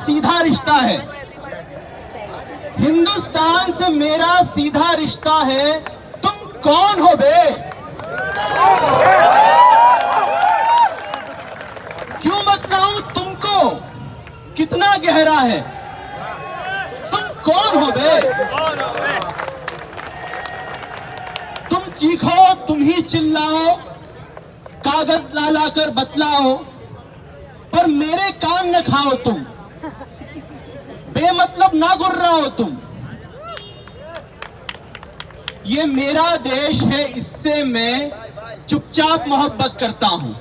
सीधा रिश्ता है, हिंदुस्तान से मेरा सीधा रिश्ता है। तुम कौन हो बे? क्यों बतलाऊं तुमको कितना गहरा है? तुम कौन हो बे? तुम चीखो, तुम ही चिल्लाओ, कागज ला ला कर बतलाओ, पर मेरे कान न खाओ तुम, बेमतलब ना गुर्राओ तुम। ये मेरा देश है, इससे मैं चुपचाप मोहब्बत करता हूं।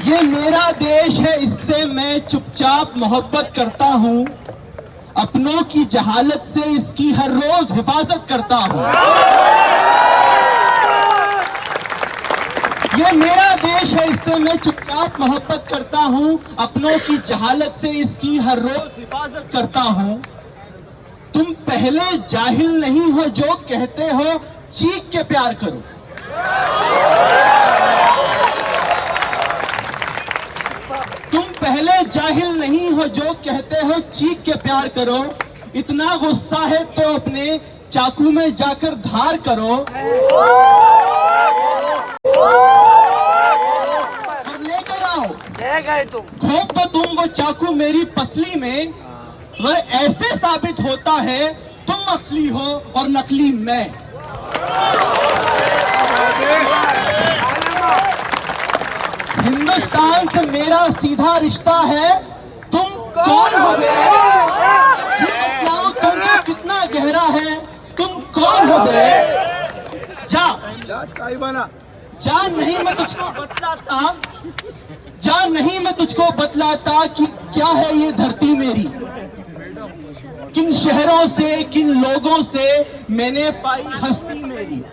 ये मेरा देश है, इससे मैं चुपचाप मोहब्बत करता हूं। अपनों की जहालत से इसकी हर रोज हिफाजत करता हूं। ये मेरा देश है, इससे मैं चुपचाप मोहब्बत करता हूं। अपनों की जहालत से इसकी हर रोज हिफाजत करता हूं। तुम पहले जाहिल नहीं हो जो कहते हो चीख के प्यार करो। तुम पहले जाहिल नहीं हो जो कहते हो चीख के प्यार करो। इतना गुस्सा है तो अपने चाकू में जाकर धार करो और लेकर आओ। ले गए तुम, घोप तो तुम वो चाकू मेरी पसली में, वह ऐसे साबित होता है तुम असली हो और नकली मैं। हिंदुस्तान से मेरा सीधा रिश्ता है। तुम कौन हो बे? बतलाओ तुमको कितना गहरा है? तुम कौन हो बे? जा जा, नहीं मैं तुझको बतलाता, जा नहीं मैं तुझको बतलाता कि क्या है ये धरती मेरी। किन शहरों से, किन लोगों से मैंने पाई हस्ती मेरी।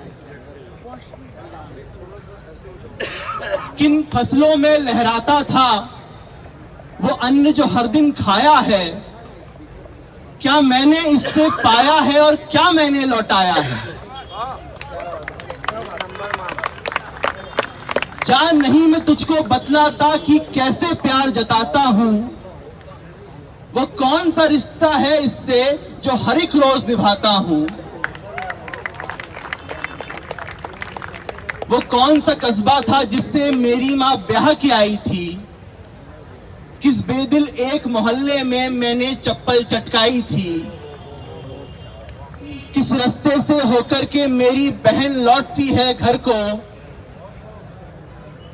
किन फसलों में लहराता था वो अन्न जो हर दिन खाया है। क्या मैंने इससे पाया है और क्या मैंने लौटाया है। जा नहीं मैं तुझको बतलाता कि कैसे प्यार जताता हूं। वो कौन सा रिश्ता है इससे जो हर एक रोज निभाता हूं। वो कौन सा कस्बा था जिससे मेरी मां ब्याह की आई थी। किस बेदिल एक मोहल्ले में मैंने चप्पल चटकाई थी। किस रास्ते से होकर के मेरी बहन लौटती है घर को।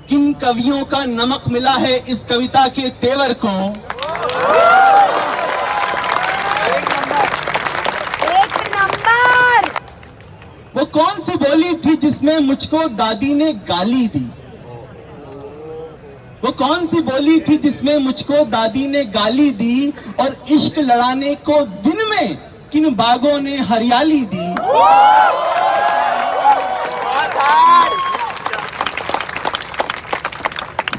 किन कवियों का नमक मिला है इस कविता के तेवर को। वो कौन सी बोली थी जिसमें मुझको दादी ने गाली दी। वो कौन सी बोली थी जिसमें मुझको दादी ने गाली दी। और इश्क लड़ाने को दिन में किन बागों ने हरियाली दी।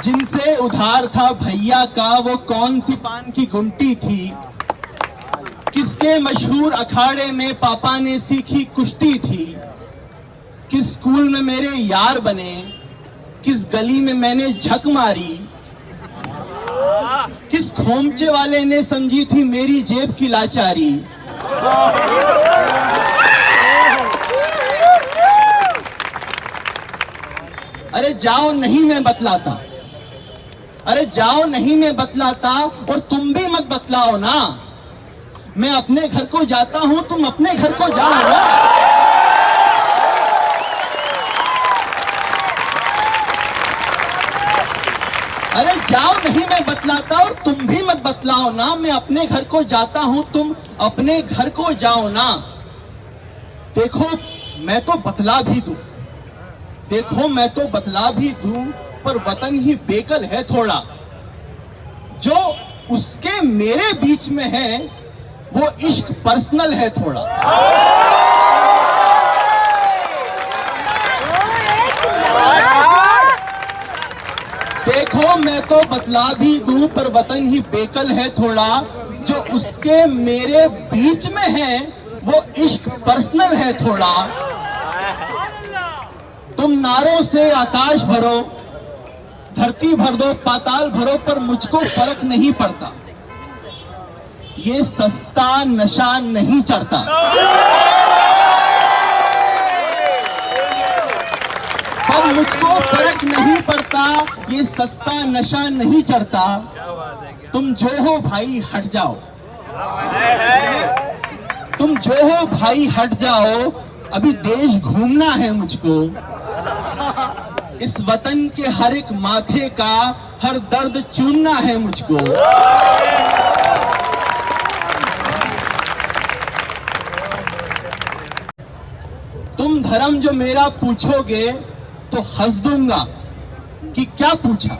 जिनसे उधार था भैया का वो कौन सी पान की गुमटी थी। किसके मशहूर अखाड़े में पापा ने सीखी कुश्ती थी। किस स्कूल में मेरे यार बने, किस गली में मैंने झक मारी। किस खोमचे वाले ने समझी थी मेरी जेब की लाचारी। अरे जाओ नहीं मैं बतलाता, अरे जाओ नहीं मैं बतलाता, और तुम भी मत बतलाओ ना। मैं अपने घर को जाता हूं, तुम अपने घर को जाओ ना। अरे जाओ नहीं मैं बतलाता, और तुम भी मत बतलाओ ना। मैं अपने घर को जाता हूं, तुम अपने घर को जाओ ना। देखो मैं तो बतला भी दूं, देखो मैं तो बतला भी दूं, पर वतन ही बेकल है थोड़ा। जो उसके मेरे बीच में है वो इश्क पर्सनल है थोड़ा। देखो मैं तो बतला भी दूं, पर वतन ही बेकल है थोड़ा। जो उसके मेरे बीच में है वो इश्क पर्सनल है थोड़ा। तुम नारों से आकाश भरो, धरती भर दो, पाताल भरो, पर मुझको फर्क नहीं पड़ता, ये सस्ता नशा नहीं चढ़ता। पर मुझको फर्क नहीं पड़ता, ये सस्ता नशा नहीं चढ़ता। तुम जो हो भाई हट जाओ, तुम जो हो भाई हट जाओ, अभी देश घूमना है मुझको। इस वतन के हर एक माथे का हर दर्द चूमना है मुझको। तुम धर्म जो मेरा पूछोगे तो हंस दूंगा कि क्या पूछा।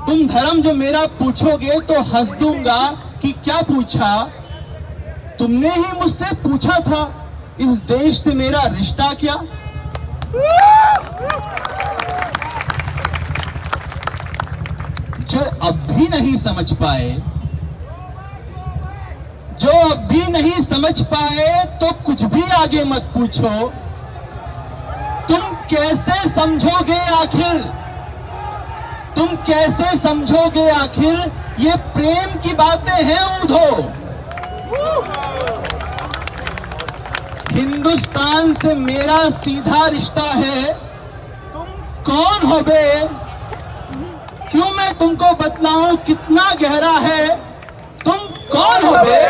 तुम धर्म जो मेरा पूछोगे तो हंस दूंगा कि क्या पूछा। तुमने ही मुझसे पूछा था इस देश से मेरा रिश्ता क्या। जो अब भी नहीं समझ पाए, जो अब भी नहीं समझ पाए, तो कुछ भी आगे मत पूछो। तुम कैसे समझोगे आखिर, तुम कैसे समझोगे आखिर, ये प्रेम की बातें हैं ऊधो। हिंदुस्तान से मेरा सीधा रिश्ता है। तुम कौन हो बे, क्यों मैं तुमको बतलाऊं कितना गहरा है। तुम कौन हो बे।